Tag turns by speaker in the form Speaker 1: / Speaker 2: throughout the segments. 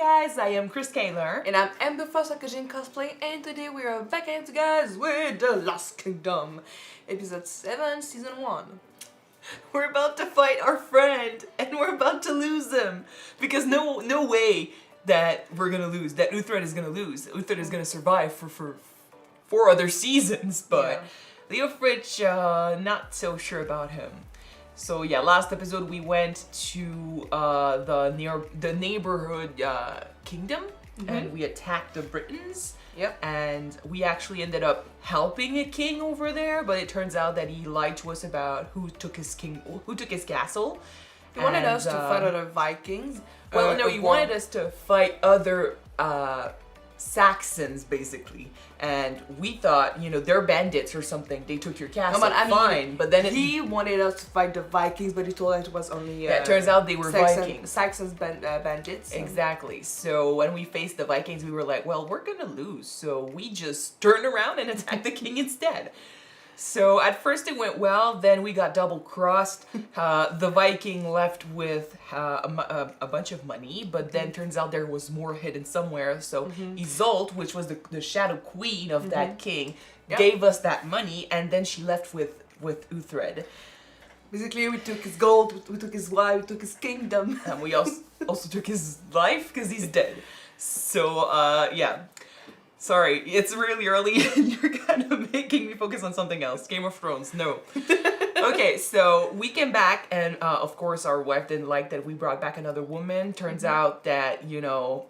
Speaker 1: guys, I am Chris Kaler.
Speaker 2: And I'm the first Kyuujin cosplay, and today we are back at you guys with The Lost Kingdom, episode 7, season 1.
Speaker 1: We're about to fight our friend, and we're about to lose him. Because no way that we're gonna lose, that Uthred is gonna lose. Uthred is gonna survive for 4 other seasons, but Leofric, not so sure about him. So yeah, last episode we went to the neighborhood kingdom, and we attacked the Britons.
Speaker 2: Yep.
Speaker 1: And we actually ended up helping a king over there, but it turns out that he lied to us about who took his castle.
Speaker 2: He wanted us to fight other Vikings.
Speaker 1: Well, no, he wanted us to fight other Saxons, basically. And we thought, you know, they're bandits or something. They took your castle, fine. But then
Speaker 2: he wanted us to fight the Vikings, but he told us it was only
Speaker 1: it turns out they were Vikings.
Speaker 2: Saxons bandits.
Speaker 1: Exactly. So when we faced the Vikings, we were like, well, we're gonna lose. So we just turned around and attacked the king instead. So at first it went well, then we got double crossed. The Viking left with a bunch of money, but then turns out there was more hidden somewhere. So Isolde, which was the shadow queen of that king, gave us that money, and then she left with Uthred.
Speaker 2: Basically, we took his gold, we took his wife, we took his kingdom.
Speaker 1: And we also took his life because he's dead. So yeah. Sorry, it's really early and you're kind of making me focus on something else. Game of Thrones, no. Okay, so we came back and of course our wife didn't like that we brought back another woman. Turns out that, you know,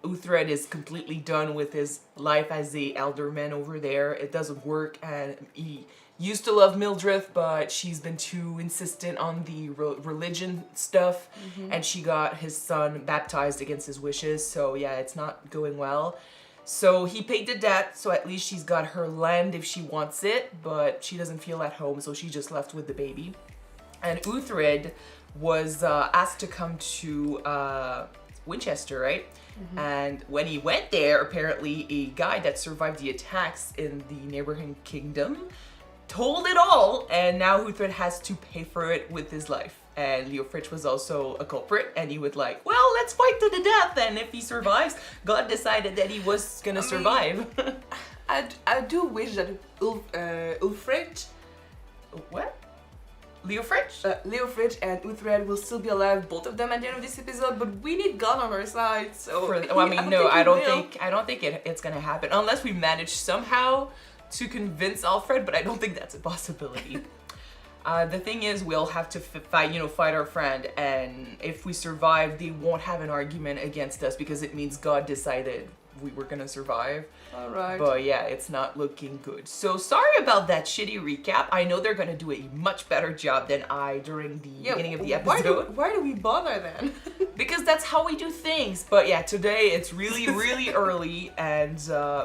Speaker 1: Uthred is completely done with his life as the elderman over there. It doesn't work, and he used to love Mildred, but she's been too insistent on the religion stuff, and she got his son baptized against his wishes. So yeah, it's not going well. So he paid the debt, so at least she's got her land if she wants it, but she doesn't feel at home, so she just left with the baby. And Uthred was asked to come to Winchester, right? And when he went there, apparently a guy that survived the attacks in the neighboring kingdom told it all, and now Uthred has to pay for it with his life. And Leofric was also a culprit, and he would like, well, let's fight to the death, and if he survives, God decided that he was gonna survive.
Speaker 2: I do wish that Ulfric...
Speaker 1: What? Leofric?
Speaker 2: Leofric and Uthred will still be alive, both of them at the end of this episode, but we need God on our side, so...
Speaker 1: I don't think it's gonna happen, unless we manage somehow to convince Alfred, but I don't think that's a possibility. The thing is, we'll have to fight our friend, and if we survive, they won't have an argument against us because it means God decided we were gonna survive.
Speaker 2: Alright.
Speaker 1: But yeah, it's not looking good. So sorry about that shitty recap. I know they're gonna do a much better job than I during the beginning of the episode.
Speaker 2: Why do we bother then?
Speaker 1: Because that's how we do things. But yeah, today it's really, really early, and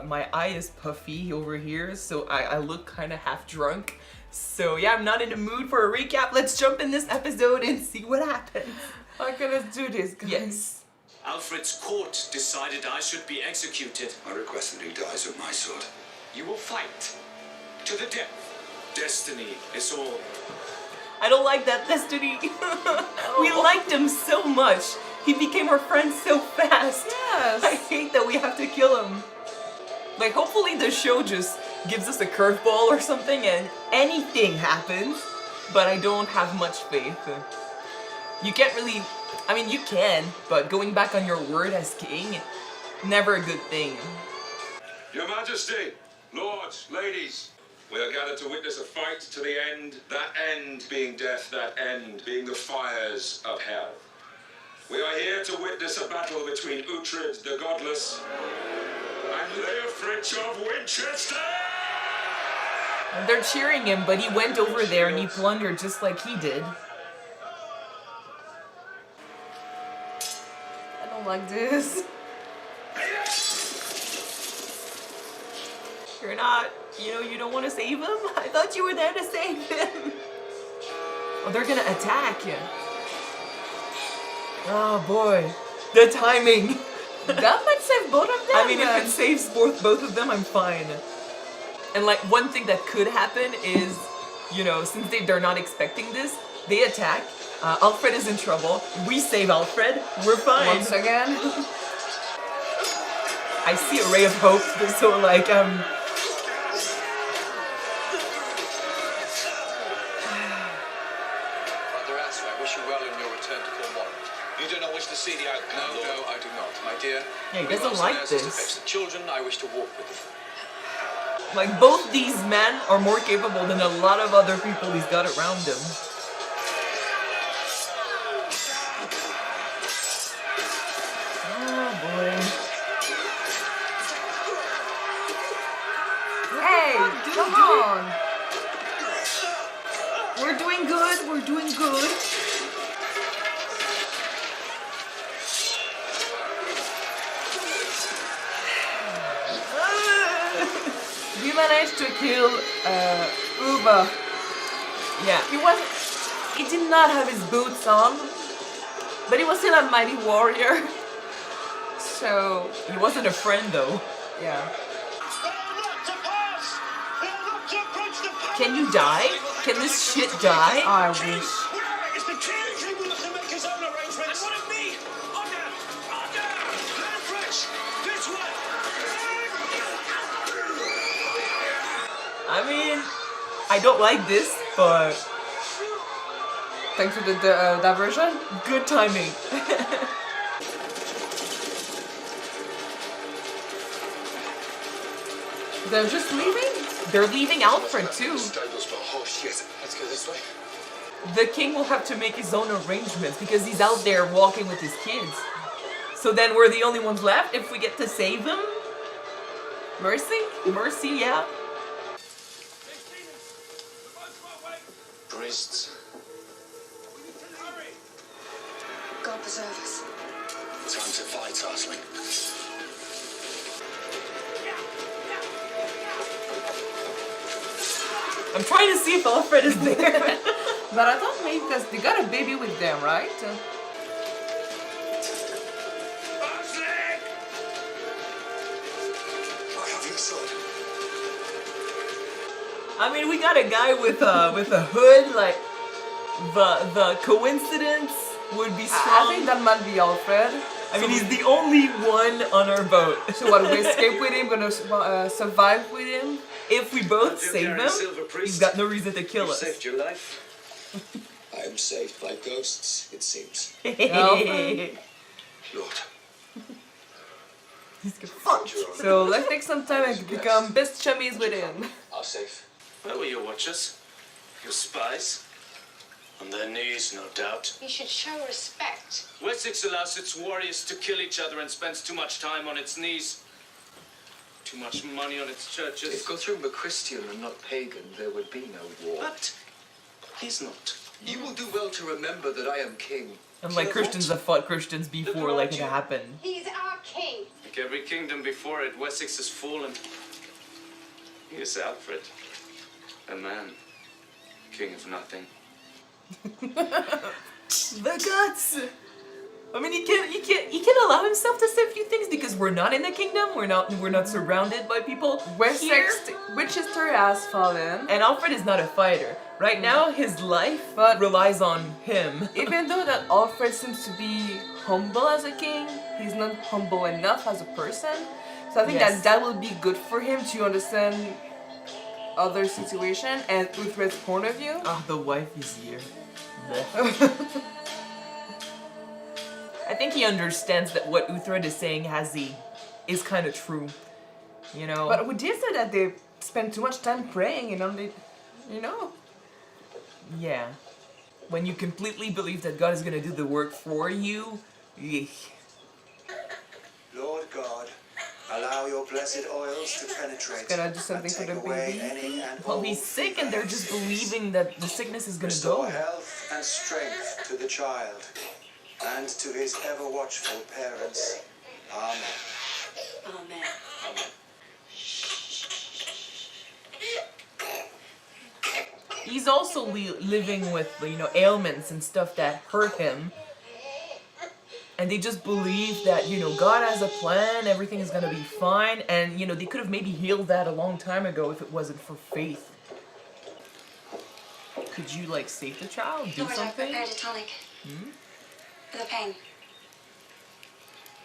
Speaker 1: my eye is puffy over here, so I look kind of half drunk. So yeah, I'm not in the mood for a recap. Let's jump in this episode and see what happens.
Speaker 2: Okay, let's do this, guys.
Speaker 1: Yes.
Speaker 3: Alfred's court decided I should be executed.
Speaker 4: I request that he dies with my sword.
Speaker 3: You will fight to the death. Destiny is all.
Speaker 1: I don't like that, Destiny. We liked him so much. He became our friend so fast.
Speaker 2: Yes.
Speaker 1: I hate that we have to kill him. Like, hopefully the show just gives us a curveball or something and anything happens, but I don't have much faith. You can't really, I mean, you can, but going back on your word as king, never a good thing.
Speaker 5: Your Majesty, lords, ladies, we are gathered to witness a fight to the end, that end being death, that end being the fires of hell. We are here to witness a battle between Uhtred the Godless and Leofric of Winchester!
Speaker 1: And they're cheering him, but he went over there and he plundered just like he did.
Speaker 2: I don't like this.
Speaker 1: You're not, you don't want to save him? I thought you were there to save him. Oh, they're gonna attack you. Oh boy, the timing.
Speaker 2: That might save both of them.
Speaker 1: I mean, if it saves both of them, I'm fine. And like, one thing that could happen is, since they're not expecting this, they attack. Alfred is in trouble. We save Alfred. We're fine.
Speaker 2: Once again.
Speaker 1: I see a ray of hope. So like
Speaker 6: Brother Answer, I wish you well in your return to Cornwall.
Speaker 5: You do not wish to see the outcome,
Speaker 6: No,
Speaker 5: Lord.
Speaker 6: I do not, my dear.
Speaker 1: Yeah, he
Speaker 6: We
Speaker 1: doesn't
Speaker 6: must
Speaker 1: like
Speaker 6: nurse to
Speaker 1: this.
Speaker 6: fetch the children, I wish to walk with them.
Speaker 1: Like, both these men are more capable than a lot of other people he's got around him. Oh boy.
Speaker 2: Hey, come on.
Speaker 1: We're doing good, we're doing good.
Speaker 2: We managed to kill Uba.
Speaker 1: Yeah.
Speaker 2: He did not have his boots on, but he was still a mighty warrior. So,
Speaker 1: He wasn't a friend though.
Speaker 2: yeah.
Speaker 1: Can you die? Can this shit die?
Speaker 2: I wish.
Speaker 3: It's the king who will have to make his own arrangements. What of me? Order! Order! Leofric! This way!
Speaker 1: I mean, I don't like this, but
Speaker 2: Thanks for the diversion.
Speaker 1: good timing.
Speaker 2: They're just leaving?
Speaker 1: They're leaving Alfred too.
Speaker 6: Stables for a horse, yes. Let's go this way.
Speaker 1: The king will have to make his own arrangements because he's out there walking with his kids. So then we're the only ones left if we get to save him? Mercy? Mercy, yeah.
Speaker 6: Priests.
Speaker 7: God preserve us.
Speaker 4: Time to fight, Arsling.
Speaker 1: I'm trying to see if Alfred is there.
Speaker 2: But I thought maybe because they got a baby with them, right?
Speaker 3: Arsling!
Speaker 4: I have your sword.
Speaker 1: I mean, we got a guy with a hood. Like the coincidence would be
Speaker 2: I
Speaker 1: strong.
Speaker 2: think that might be Alfred.
Speaker 1: I mean, he's the only one on our boat.
Speaker 2: So what, we escape with him, gonna survive with him?
Speaker 1: If we both
Speaker 3: You're
Speaker 1: save
Speaker 3: carrying
Speaker 1: him,
Speaker 3: silver priest.
Speaker 1: he's got no reason to kill
Speaker 3: You
Speaker 1: us.
Speaker 3: saved your life.
Speaker 4: I am saved by ghosts, it seems.
Speaker 2: Alfred.
Speaker 4: Lord,
Speaker 1: He's good. Fuck.
Speaker 2: So let's take some time and become best chummies with him.
Speaker 6: Are safe.
Speaker 3: Where were your watchers? Your spies?
Speaker 6: On their knees, no doubt.
Speaker 7: You should show respect.
Speaker 3: Wessex allows its warriors to kill each other and spends too much time on its knees. Too much money on its churches.
Speaker 6: If Guthrum were Christian and not pagan, there would be no war.
Speaker 3: But he's not.
Speaker 6: You will do well to remember that I am king.
Speaker 1: And like Christians have fought Christians before, like it happened.
Speaker 7: He's our king.
Speaker 3: Like every kingdom before it, Wessex has fallen. He is Alfred. A man. King of nothing.
Speaker 1: The guts. I mean, he can allow himself to say a few things because we're not in the kingdom. We're not surrounded by people.
Speaker 2: Wessex,
Speaker 1: Here.
Speaker 2: Winchester has fallen.
Speaker 1: And Alfred is not a fighter. Right now, his life
Speaker 2: But-
Speaker 1: relies on him.
Speaker 2: Even though that Alfred seems to be humble as a king, he's not humble enough as a person. So I think
Speaker 1: Yes.
Speaker 2: that will be good for him to understand other situation and Uthred's point of view.
Speaker 1: Ah, the wife is here. Blech. I think he understands that what Uthred is saying is kind of true. You know?
Speaker 2: But we did say that they spend too much time praying and only, you know.
Speaker 1: Yeah. When you completely believe that God is gonna do the work for you, yeesh.
Speaker 8: Lord God, allow your blessed oils to penetrate.
Speaker 2: Gonna do something
Speaker 8: and
Speaker 2: for
Speaker 8: take
Speaker 2: the
Speaker 8: away
Speaker 2: baby.
Speaker 8: any and
Speaker 1: Well,
Speaker 8: all
Speaker 1: he's sick and they're just
Speaker 8: fevers.
Speaker 1: believing that the sickness is gonna
Speaker 8: Restore
Speaker 1: go.
Speaker 8: health and strength to the child and to his ever watchful parents. Amen.
Speaker 7: Amen.
Speaker 1: He's also living with, you know, ailments and stuff that hurt him. And they just believe that, you know, God has a plan, everything is gonna be fine, and, you know, they could have maybe healed that a long time ago if it wasn't for faith. Could you, like, save the child? Do
Speaker 7: Lord, I
Speaker 1: something?
Speaker 7: prepared a tonic. For the pain.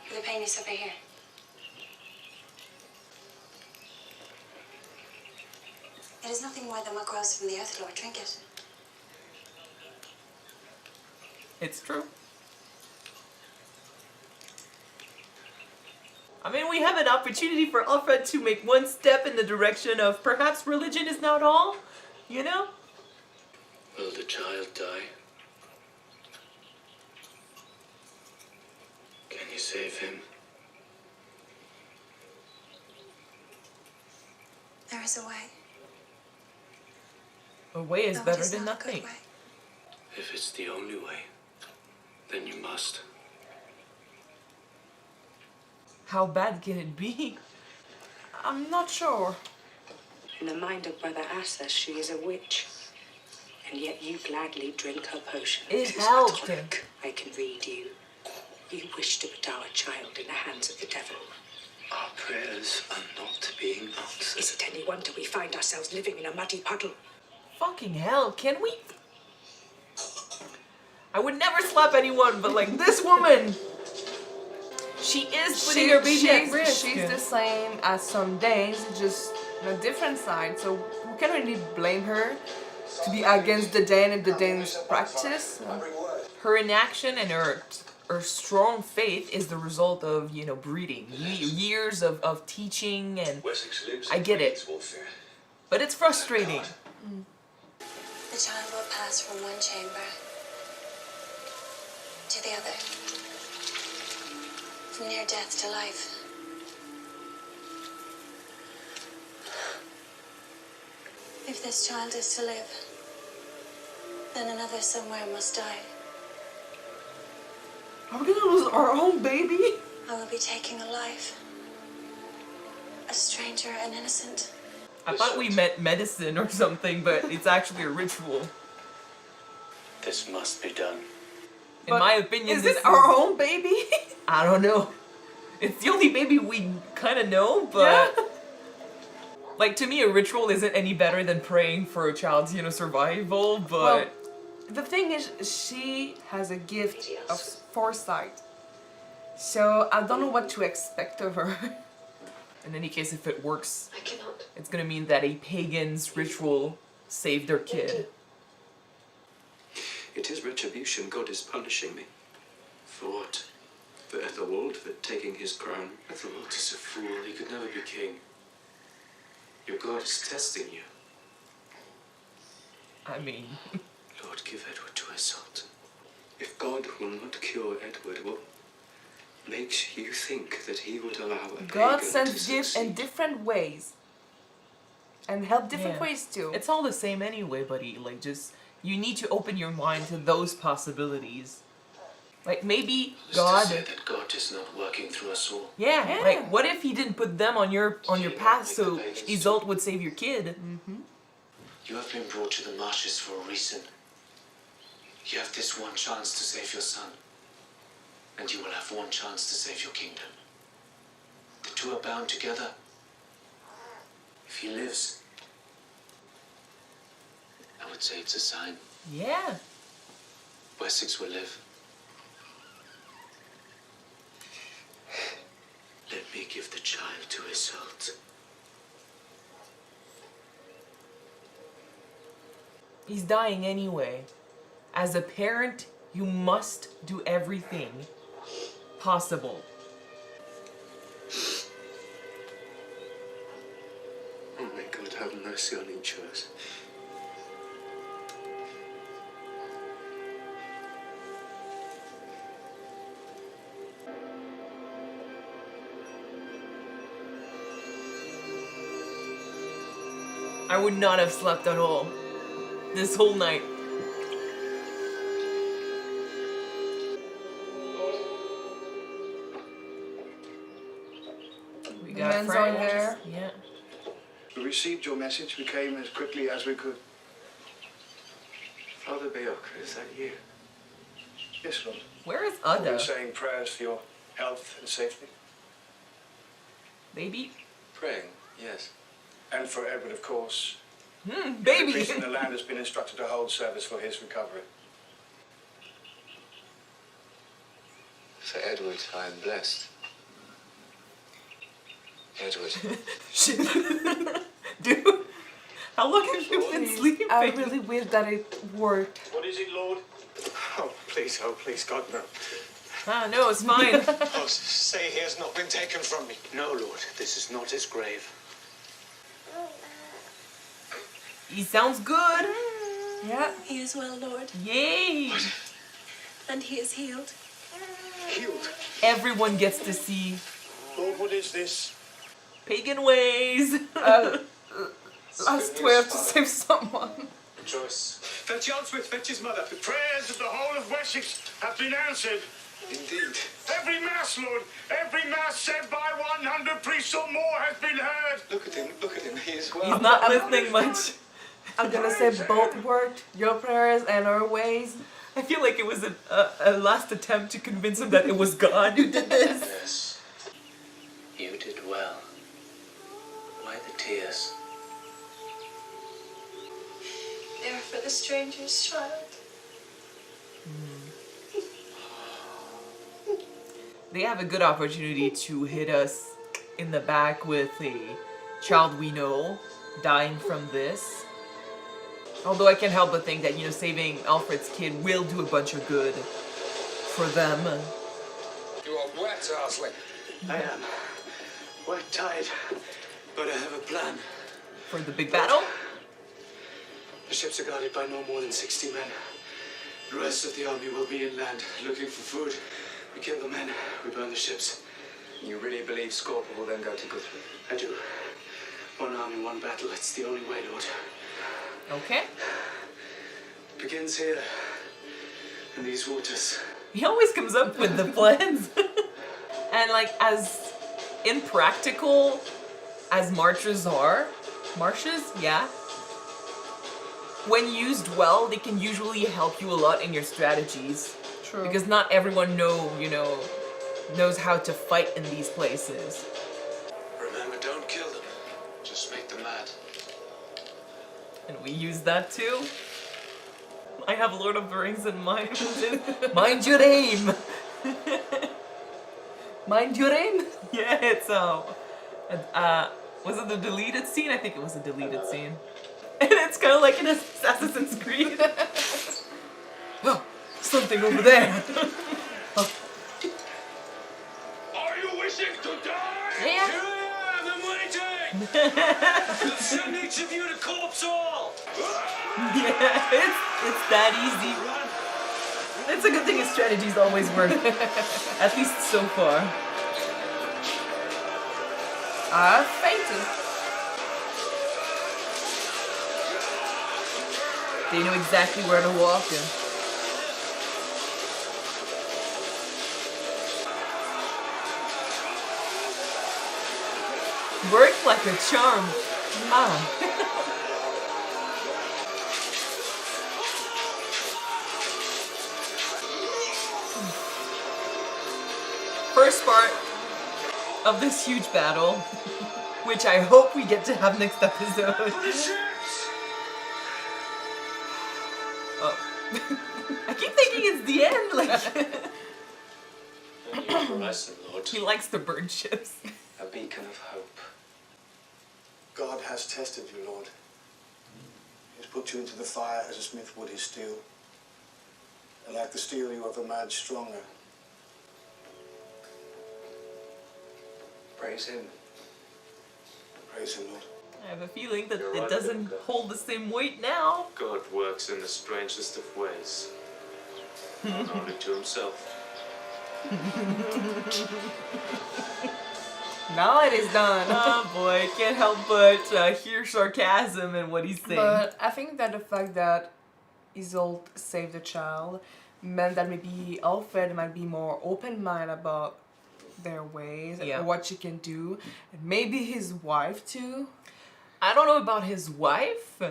Speaker 7: For the pain is over here. It is nothing more than what grows from the earth, Lord Trinket.
Speaker 1: It's true. I mean, we have an opportunity for Alfred to make one step in the direction of perhaps religion is not all, you know?
Speaker 3: Will the child die? Can you save him?
Speaker 7: There is a way.
Speaker 1: A way is
Speaker 7: though it
Speaker 1: better
Speaker 7: is
Speaker 1: than
Speaker 7: not a good
Speaker 1: nothing.
Speaker 7: way.
Speaker 3: If it's the only way, then you must.
Speaker 1: How bad can it be?
Speaker 2: I'm not sure.
Speaker 9: In the mind of Brother Asa, she is a witch. And yet you gladly drink her potion.
Speaker 1: It helped.
Speaker 9: I can read you. You wish to put our child in the hands of the devil.
Speaker 3: Our prayers are not being answered.
Speaker 9: Is it any wonder we find ourselves living in a muddy puddle?
Speaker 1: Fucking hell, can we? I would never slap anyone, but like this woman, she is putting her baby at risk.
Speaker 2: She's the same as some Danes, just on a different side. So we can't really blame her to be against the Dane and the Danes practice.
Speaker 1: Her inaction and her strong faith is the result of, you know, breeding, years of teaching, and I get it, but it's frustrating.
Speaker 7: The child will pass from one chamber to the other, from near death to life. If this child is to live, then another somewhere must die.
Speaker 2: Are we gonna lose our own baby?
Speaker 7: I will be taking a life. A stranger and innocent.
Speaker 1: I thought we meant medicine or something, but it's actually a ritual.
Speaker 3: This must be done.
Speaker 1: In my opinion,
Speaker 2: Is
Speaker 1: this
Speaker 2: it our own baby?
Speaker 1: I don't know. It's the only baby we kind of know, but like to me, a ritual isn't any better than praying for a child's, you know, survival. But
Speaker 2: Well, the thing is, she has a gift of foresight. So I don't know what to expect of her.
Speaker 1: in any case, if it works,
Speaker 7: I cannot.
Speaker 1: it's gonna mean that a pagan's ritual saved their kid.
Speaker 10: It is retribution. God is punishing me.
Speaker 3: For what?
Speaker 10: For Ethelwald, for taking his crown.
Speaker 3: Ethelwald is a fool. He could never be king. Your God is testing you.
Speaker 1: I mean,
Speaker 3: Lord, give Edward to Iseult.
Speaker 10: If God will not cure Edward, what makes you think that he would allow a
Speaker 2: God
Speaker 10: pagan
Speaker 2: sends
Speaker 10: to
Speaker 2: gifts in
Speaker 10: succeed?
Speaker 2: different ways. And help different
Speaker 1: Yeah.
Speaker 2: ways too.
Speaker 1: it's all the same anyway, buddy. Like, just you need to open your mind to those possibilities. Like maybe
Speaker 3: Who's
Speaker 1: God.
Speaker 3: to say that God is not working through us all?
Speaker 1: Yeah, like what if he didn't put them on your path so Iseult would save your kid?
Speaker 3: You have been brought to the marshes for a reason. You have this one chance to save your son. And you will have one chance to save your kingdom. The two are bound together. If he lives, I would say it's a sign.
Speaker 1: Yeah.
Speaker 3: Wessex will live. Let me give the child to Iseult.
Speaker 1: He's dying anyway. As a parent, you must do everything possible.
Speaker 10: Oh, may God have mercy on each of us.
Speaker 1: I would not have slept at all this whole night. We got
Speaker 2: Men's
Speaker 1: friends.
Speaker 2: on there.
Speaker 1: Yeah.
Speaker 6: We received your message. We came as quickly as we could.
Speaker 10: Father Beoka, is that you?
Speaker 6: Yes, Lord.
Speaker 1: Where is
Speaker 6: We've been
Speaker 1: Ada?
Speaker 6: saying prayers for your health and safety.
Speaker 1: Baby?
Speaker 10: Praying, yes.
Speaker 6: And for Edward, of course. Every
Speaker 1: Baby!
Speaker 6: priest in the land has been instructed to hold service for his recovery.
Speaker 4: For Edward, I am blessed. Edward.
Speaker 1: Dude, How long have you been sleeping?
Speaker 2: I really wish that it worked.
Speaker 8: What is it, Lord?
Speaker 6: Oh, please, God, no.
Speaker 1: Ah, no, it's fine.
Speaker 8: Oh, say he has not been taken from me.
Speaker 6: No, Lord, this is not his grave.
Speaker 1: He sounds good.
Speaker 2: Yeah.
Speaker 7: He is well, Lord,
Speaker 1: Yay.
Speaker 7: and he is healed.
Speaker 6: Healed.
Speaker 1: Everyone gets to see
Speaker 8: Lord, what is this?
Speaker 1: pagan ways.
Speaker 2: Last way to save someone.
Speaker 3: Rejoice.
Speaker 8: Fetch Elswith, fetch his mother. The prayers of the whole of Wessex have been answered.
Speaker 6: Indeed.
Speaker 8: Every mass, Lord, every mass said by 100 priests or more has been heard.
Speaker 6: Look at him, he is well.
Speaker 1: He's not listening much.
Speaker 2: I'm gonna say both worked. Your prayers and our ways.
Speaker 1: I feel like it was a last attempt to convince him that it was God who did this.
Speaker 3: Yes. You did well. Why the tears?
Speaker 7: They are for the stranger's child.
Speaker 1: They have a good opportunity to hit us in the back with a child we know dying from this. Although I can't help but think that, you know, saving Alfred's kid will do a bunch of good for them.
Speaker 6: You are wet, Arsling.
Speaker 4: I am. Wet, tired. But I have a plan.
Speaker 1: For the big battle?
Speaker 4: The ships are guarded by no more than 60 men. The rest of the army will be inland, looking for food. We kill the men, we burn the ships.
Speaker 10: You really believe Scorpio will then go to Guthrie?
Speaker 4: I do. One army, one battle. It's the only way, Lord.
Speaker 1: Okay.
Speaker 4: It begins here, in these waters.
Speaker 1: He always comes up with the plans. And like, as impractical as marshes, yeah, when used well, they can usually help you a lot in your strategies.
Speaker 2: True.
Speaker 1: Because not everyone knows how to fight in these places.
Speaker 3: Remember, don't kill them. Just make them mad.
Speaker 1: And we use that too. I have Lord of the Rings in mind. Mind your aim!
Speaker 2: Mind your aim?
Speaker 1: Yeah, it's was it the deleted scene? I think it was a deleted scene. And it's kind of like in Assassin's Creed. Oh, something over there. Oh.
Speaker 5: Are you wishing to die?
Speaker 1: Yeah.
Speaker 5: Here I am, I'm waiting! I'll send each of you to corpse hall!
Speaker 1: Yeah, it's that easy. It's a good thing his strategies always work. At least so far.
Speaker 2: I've fainted.
Speaker 1: They know exactly where to walk in. Worked like a charm. Ah. First part of this huge battle, which I hope we get to have next episode. Oh. I keep thinking it's the end, like...
Speaker 3: And you for lesson, Lord.
Speaker 1: He likes to burn ships.
Speaker 10: A beacon of hope.
Speaker 8: God has tested you, Lord. He has put you into the fire as a smith would his steel. And like the steel you have emerged stronger.
Speaker 10: Praise him.
Speaker 8: Praise him, Lord.
Speaker 1: I have a feeling that
Speaker 5: You're
Speaker 1: it
Speaker 5: right,
Speaker 1: doesn't
Speaker 5: Linda.
Speaker 1: hold the same weight now.
Speaker 5: God works in the strangest of ways. Not only to himself.
Speaker 2: Now it is done.
Speaker 1: Oh boy, can't help but hear sarcasm in what he's saying.
Speaker 2: But I think that the fact that Isolde saved the child meant that maybe Alfred might be more open-minded about their ways
Speaker 1: Yeah.
Speaker 2: and what she can do. And maybe his wife too.
Speaker 1: I don't know about his wife.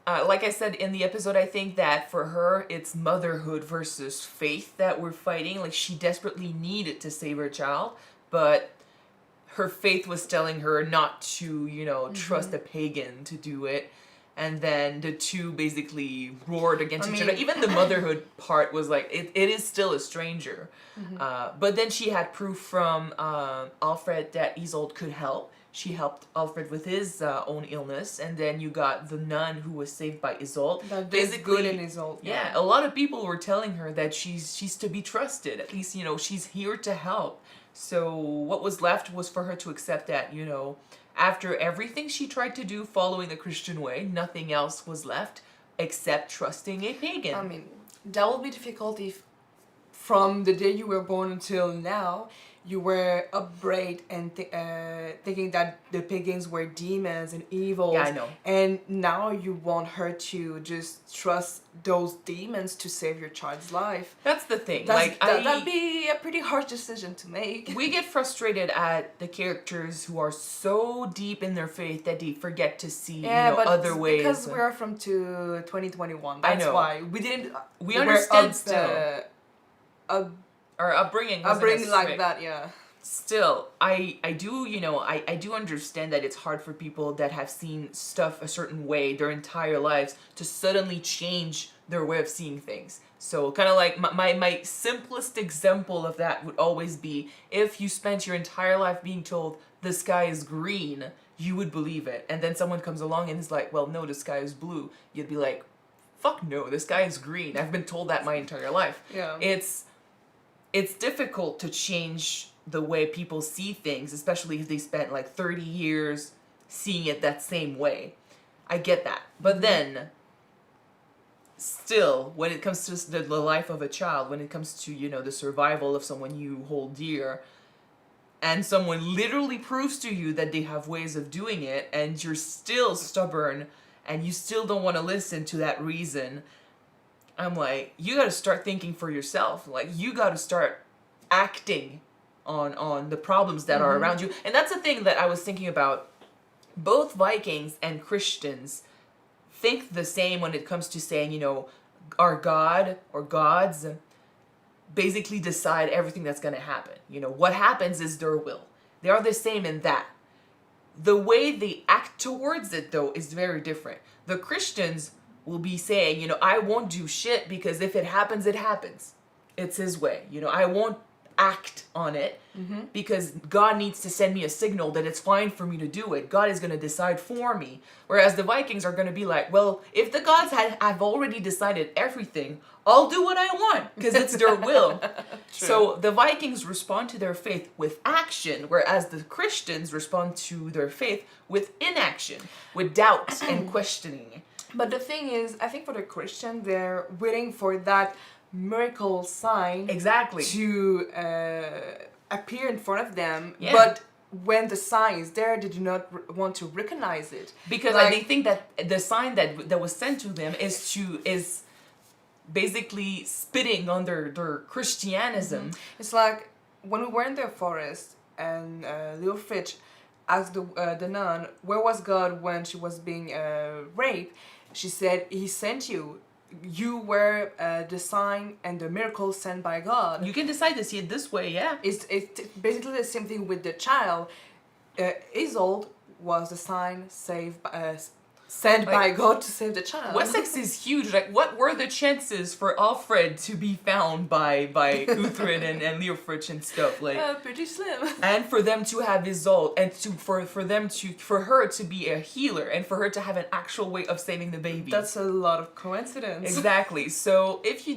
Speaker 1: Like I said in the episode, I think that for her, it's motherhood versus faith that we're fighting. Like, she desperately needed to save her child, but her faith was telling her not to, trust a pagan to do it. And then the two basically roared against each other. Even the motherhood part was like, it is still a stranger. But then she had proof from Alfred that Isolde could help. she helped Alfred with his own illness, and then you got the nun who was saved by Isolde.
Speaker 2: That is good in Isolde.
Speaker 1: Yeah, a lot of people were telling her that she's to be trusted. At least, she's here to help. So what was left was for her to accept that, after everything she tried to do following the Christian way, nothing else was left except trusting a pagan.
Speaker 2: I mean, that would be difficult if from the day you were born until now, you were upbraided and thinking that the pagans were demons and evil.
Speaker 1: Yeah, I know.
Speaker 2: And now you want her to just trust those demons to save your child's life.
Speaker 1: That's the thing.
Speaker 2: That'd be a pretty hard decision to make.
Speaker 1: We get frustrated at the characters who are so deep in their faith that they forget to see other ways.
Speaker 2: Because we are from 2021. That's
Speaker 1: I know.
Speaker 2: why we didn't.
Speaker 1: We understand still. Our upbringing
Speaker 2: like that, yeah.
Speaker 1: Still, I do, I do understand that it's hard for people that have seen stuff a certain way their entire lives to suddenly change their way of seeing things. So kind of like my simplest example of that would always be if you spent your entire life being told the sky is green, you would believe it. And then someone comes along and is like, well, no, the sky is blue. You'd be like, fuck no, the sky is green. I've been told that my entire life.
Speaker 2: Yeah.
Speaker 1: It's difficult to change the way people see things, especially if they spent like 30 years seeing it that same way. I get that. But then, still, when it comes to the life of a child, when it comes to, the survival of someone you hold dear, and someone literally proves to you that they have ways of doing it, and you're still stubborn, and you still don't want to listen to that reason, I'm like, you got to start thinking for yourself. Like, you got to start acting on the problems that are around you. And that's the thing that I was thinking about. Both Vikings and Christians think the same when it comes to saying, our God or gods basically decide everything that's going to happen. What happens is their will. They are the same in that. The way they act towards it, though, is very different. The Christians will be saying, I won't do shit because if it happens, it happens. It's his way. I won't act on it because God needs to send me a signal that it's fine for me to do it. God is going to decide for me. Whereas the Vikings are going to be like, well, if the gods have already decided everything, I'll do what I want because it's their will. So the Vikings respond to their faith with action, whereas the Christians respond to their faith with inaction, with doubt and questioning.
Speaker 2: But the thing is, I think for the Christian, they're waiting for that miracle sign to appear in front of them. Yeah. But when the sign is there, they do not want to recognize it.
Speaker 1: Because they think that the sign that was sent to them is basically spitting on their Christianism.
Speaker 2: It's like when we were in the forest and Leofric asked the nun, where was God when she was being raped? She said, he sent you. You were the sign and the miracle sent by God.
Speaker 1: You can decide to see it this way, yeah.
Speaker 2: It's basically the same thing with the child. Isolde was the sign sent by God to save the child.
Speaker 1: Wessex is huge. Like, what were the chances for Alfred to be found by Uthred and Leofric and stuff? Like,
Speaker 2: pretty slim.
Speaker 1: And for them to have Isolde, and for her to be a healer, and for her to have an actual way of saving the baby.
Speaker 2: That's a lot of coincidence.
Speaker 1: Exactly. So if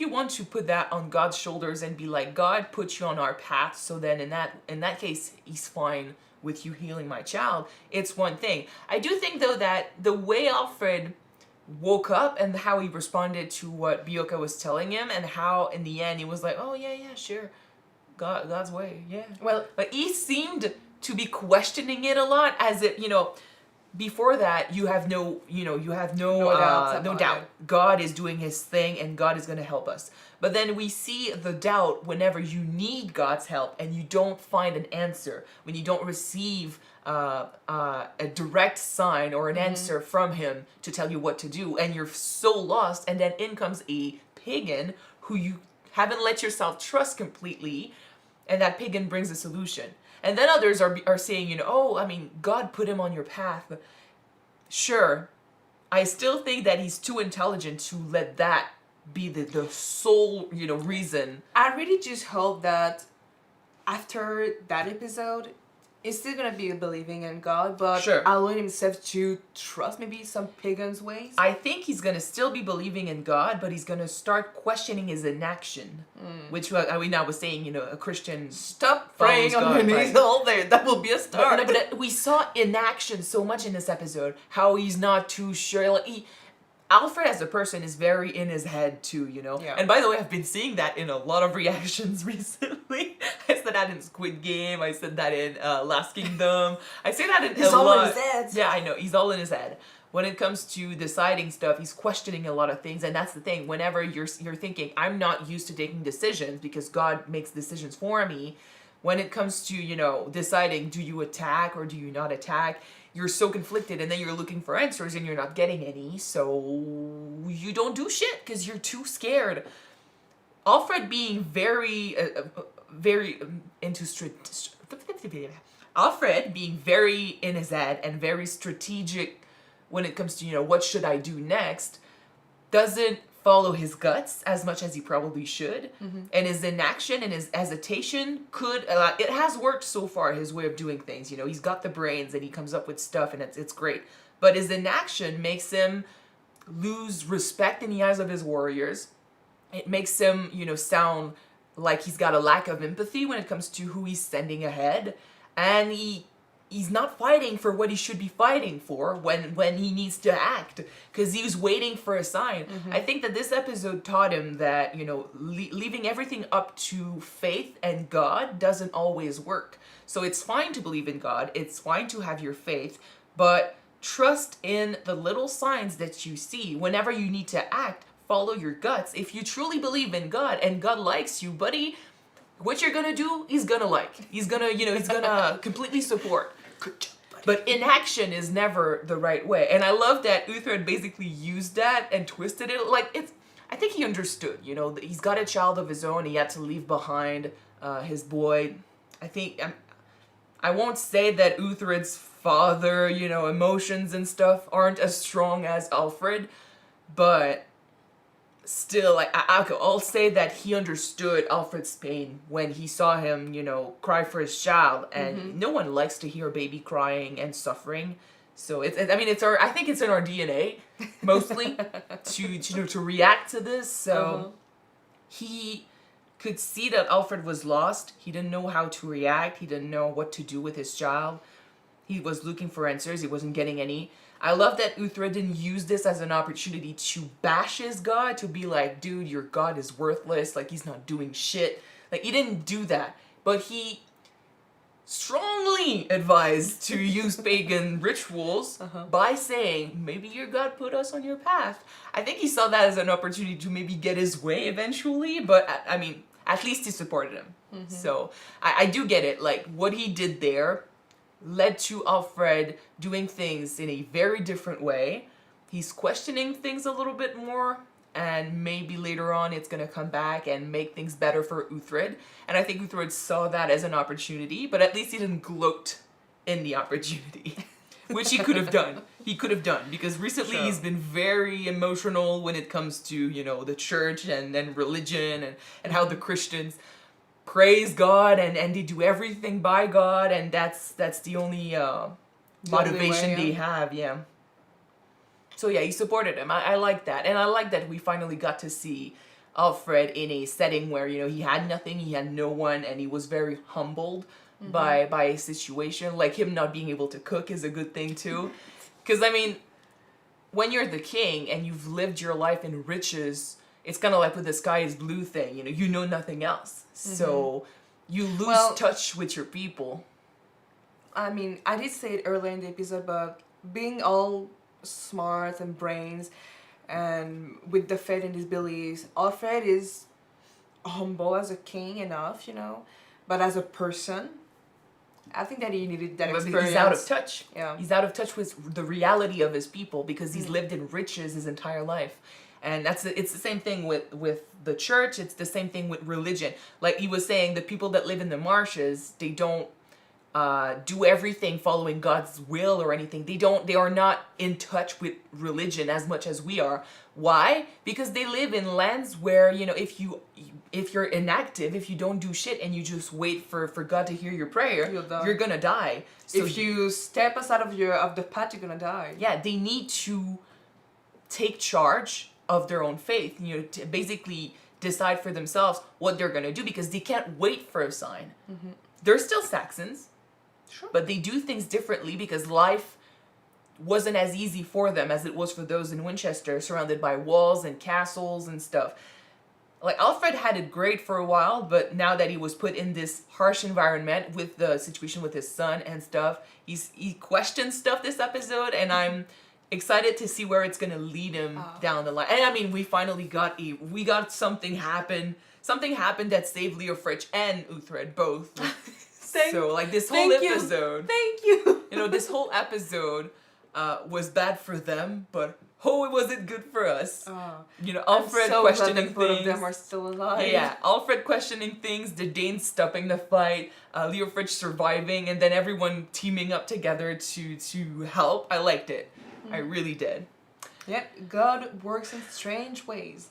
Speaker 1: you want to put that on God's shoulders and be like, God put you on our path, so then in that case, he's fine with you healing my child, it's one thing. I do think, though, that the way Alfred woke up and how he responded to what Bioka was telling him, and how in the end he was like, oh yeah, sure, God's way, yeah. Well, but he seemed to be questioning it a lot, as if, before that you have no doubt. God is doing his thing and God is going to help us. But then we see the doubt whenever you need God's help and you don't find an answer, when you don't receive a direct sign or an answer from him to tell you what to do, and you're so lost, and then in comes a pagan who you haven't let yourself trust completely, and that pagan brings a solution. And then others are saying, God put him on your path. Sure, I still think that he's too intelligent to let that be the sole, reason.
Speaker 2: I really just hope that after that episode, he's still gonna be believing in God, but
Speaker 1: Sure.
Speaker 2: allowing himself to trust maybe some pagan's ways.
Speaker 1: I think he's gonna still be believing in God, but he's gonna start questioning his inaction, which I was saying, you know, a Christian
Speaker 2: Stop praying
Speaker 1: follows
Speaker 2: on your
Speaker 1: God,
Speaker 2: knees
Speaker 1: right?
Speaker 2: all day. That will be a start.
Speaker 1: No, but we saw inaction so much in this episode. How he's not too sure. Like Alfred as a person is very in his head too, you know.
Speaker 2: Yeah.
Speaker 1: And by the way, I've been seeing that in a lot of reactions recently. I said that in Squid Game. I said that in Last Kingdom. I say that in
Speaker 2: He's
Speaker 1: a
Speaker 2: all
Speaker 1: lot.
Speaker 2: in his head.
Speaker 1: Yeah, I know. He's all in his head. When it comes to deciding stuff, he's questioning a lot of things, and that's the thing. Whenever you're thinking, I'm not used to taking decisions because God makes decisions for me. When it comes to, you know, deciding, do you attack or do you not attack, you're so conflicted, and then you're looking for answers and you're not getting any, so you don't do shit because you're too scared. Alfred being very Alfred being very in his head and very strategic when it comes to, you know, what should I do next, doesn't follow his guts as much as he probably should. And his inaction and his hesitation could, it has worked so far, his way of doing things. You know, he's got the brains and he comes up with stuff and it's great. But his inaction makes him lose respect in the eyes of his warriors. It makes him, you know, sound like he's got a lack of empathy when it comes to who he's sending ahead. And he's not fighting for what he should be fighting for when he needs to act, because he was waiting for a sign. I think that this episode taught him that, you know, leaving everything up to faith and God doesn't always work. So it's fine to believe in God, it's fine to have your faith, but trust in the little signs that you see. Whenever you need to act, follow your guts. If you truly believe in God and God likes you, buddy, what you're gonna do, he's gonna like. He's gonna, you know, he's gonna completely support.
Speaker 2: Good job, buddy.
Speaker 1: But inaction is never the right way. And I love that Uthred basically used that and twisted it. Like, I think he understood, you know, that he's got a child of his own. He had to leave behind his boy. I won't say that Uthred's father, you know, emotions and stuff aren't as strong as Alfred, but still, like, I'll say that he understood Alfred's pain when he saw him, you know, cry for his child, and no one likes to hear a baby crying and suffering. So I think it's in our DNA mostly to react to this. So he could see that Alfred was lost. He didn't know how to react. He didn't know what to do with his child. He was looking for answers. He wasn't getting any. I love that Uthred didn't use this as an opportunity to bash his god, to be like, dude, your god is worthless, like, he's not doing shit. Like, he didn't do that. But he strongly advised to use pagan rituals by saying, maybe your god put us on your path. I think he saw that as an opportunity to maybe get his way eventually, but, I mean, at least he supported him. So, I do get it. Like, what he did there led to Alfred doing things in a very different way. He's questioning things a little bit more, and maybe later on it's going to come back and make things better for Uthred. And I think Uthred saw that as an opportunity, but at least he didn't gloat in the opportunity, which he could have done. He could have done, because recently he's been very emotional when it comes to, you know, the church and religion and how the Christians praise God and they do everything by God, and that's the only motivation they have, yeah. So yeah, he supported him. I like that. And I like that we finally got to see Alfred in a setting where, you know, he had nothing, he had no one, and he was very humbled by a situation. Like, him not being able to cook is a good thing too. Because, I mean, when you're the king and you've lived your life in riches, it's kind of like with the sky is blue thing, you know nothing else. So you lose touch with your people.
Speaker 2: I mean, I did say it earlier in the episode, but being all smart and brains and with the faith in his beliefs, Alfred is humble as a king enough, you know, but as a person, I think that he needed that experience.
Speaker 1: He's out of touch.
Speaker 2: Yeah.
Speaker 1: He's out of touch with the reality of his people because he's lived in riches his entire life. And it's the same thing with the church. It's the same thing with religion. Like he was saying, the people that live in the marshes, they don't do everything following God's will or anything. They are not in touch with religion as much as we are. Why? Because they live in lands where, you know, if you if you're inactive, if you don't do shit and you just wait for God to hear your prayer,
Speaker 2: You'll die.
Speaker 1: you're gonna die. So
Speaker 2: if you step aside of the path, you're gonna die.
Speaker 1: yeah, they need to take charge of their own faith, you know, to basically decide for themselves what they're gonna do, because they can't wait for a sign. They're still Saxons,
Speaker 2: Sure.
Speaker 1: but they do things differently because life wasn't as easy for them as it was for those in Winchester, surrounded by walls and castles and stuff. Like, Alfred had it great for a while, but now that he was put in this harsh environment with the situation with his son and stuff, he questions stuff this episode, and I'm excited to see where it's gonna lead him down the line. And I mean, we finally got something happen. Something happened that saved Leofric and Uthred both. So like this whole episode,
Speaker 2: Thank you.
Speaker 1: you know, this whole episode was bad for them, but oh, was it good for us? You know, Alfred
Speaker 2: I'm so
Speaker 1: questioning
Speaker 2: glad that both
Speaker 1: things.
Speaker 2: of them are still alive.
Speaker 1: Yeah, Alfred questioning things, the Danes stopping the fight, Leofric surviving, and then everyone teaming up together to help. I liked it. I really did.
Speaker 2: Yeah, God works in strange ways.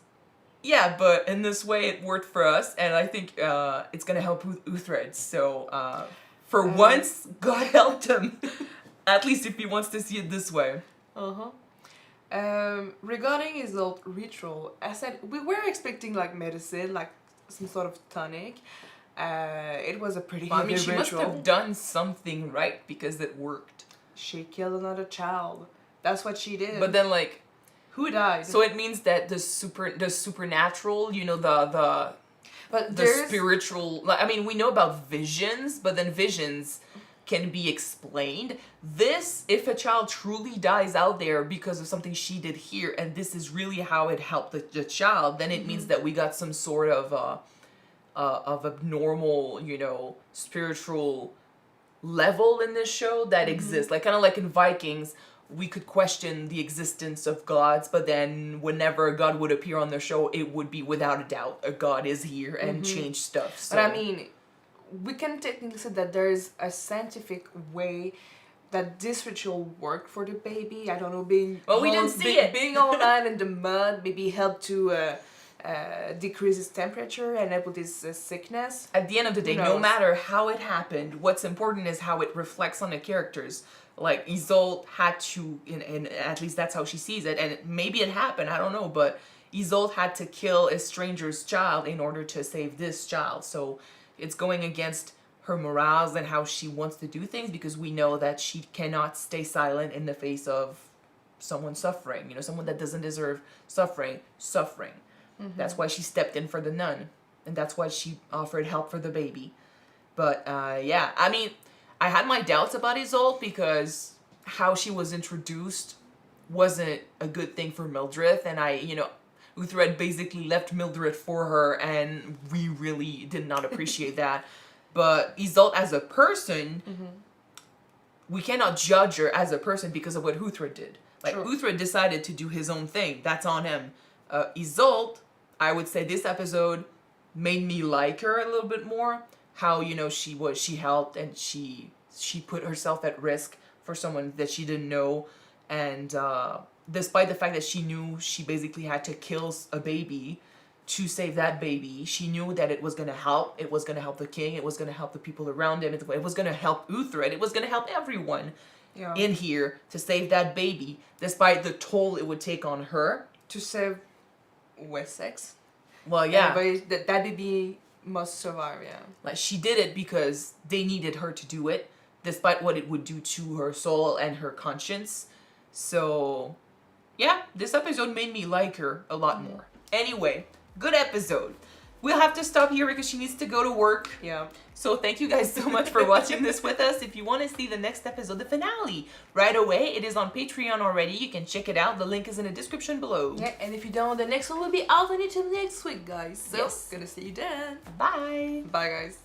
Speaker 1: Yeah, but in this way it worked for us, and I think it's gonna help Uthred. So for once, God helped him. At least if he wants to see it this way.
Speaker 2: Regarding his old ritual, I said we were expecting like medicine, like some sort of tonic. It was a pretty
Speaker 1: Well, I
Speaker 2: heavy
Speaker 1: mean, she must
Speaker 2: ritual.
Speaker 1: have done something right because it worked.
Speaker 2: She killed another child. That's what she did.
Speaker 1: But then, like,
Speaker 2: who died?
Speaker 1: so it means that the supernatural, you know, the spiritual. Like, I mean, we know about visions, but then visions can be explained. This, if a child truly dies out there because of something she did here, and this is really how it helped the child, then it means that we got some sort of abnormal, you know, spiritual level in this show that exists. Like, kind of like in Vikings, we could question the existence of gods, but then whenever a god would appear on the show, it would be without a doubt a god is here and change stuff. So.
Speaker 2: But I mean, we can technically say that there is a scientific way that this ritual worked for the baby. I don't know, being
Speaker 1: we didn't see it.
Speaker 2: Being all night in the mud maybe helped to decrease his temperature and help with his sickness.
Speaker 1: At the end of the day, no matter how it happened, what's important is how it reflects on the characters. Like, Isolde had to, and at least that's how she sees it, and maybe it happened, I don't know, but Isolde had to kill a stranger's child in order to save this child. So it's going against her morals and how she wants to do things, because we know that she cannot stay silent in the face of someone suffering, you know, someone that doesn't deserve suffering. That's why she stepped in for the nun, and that's why she offered help for the baby. But yeah, I mean, I had my doubts about Isolde because how she was introduced wasn't a good thing for Mildred, and Uthred basically left Mildred for her, and we really did not appreciate that. But Isolde as a person, we cannot judge her as a person because of what Uthred did. Like, Uthred decided to do his own thing. That's on him. Isolde, I would say this episode made me like her a little bit more. How, you know, she helped, and she put herself at risk for someone that she didn't know, and despite the fact that she knew she basically had to kill a baby to save that baby, she knew that it was going to help. It was going to help the king. It was going to help the people around him. It was going to help Uthred. It was going to help everyone in here to save that baby, despite the toll it would take on her.
Speaker 2: To save Wessex.
Speaker 1: Well, yeah.
Speaker 2: But that baby must survive, yeah.
Speaker 1: Like, she did it because they needed her to do it, despite what it would do to her soul and her conscience. So, yeah, this episode made me like her a lot more. Anyway, good episode. We'll have to stop here because she needs to go to work.
Speaker 2: Yeah.
Speaker 1: So thank you guys so much for watching this with us. If you want to see the next episode, the finale, right away, it is on Patreon already. You can check it out. The link is in the description below.
Speaker 2: Yeah, and if you don't, the next one will be out on YouTube next week, guys. So, gonna see you then.
Speaker 1: Bye.
Speaker 2: Bye, guys.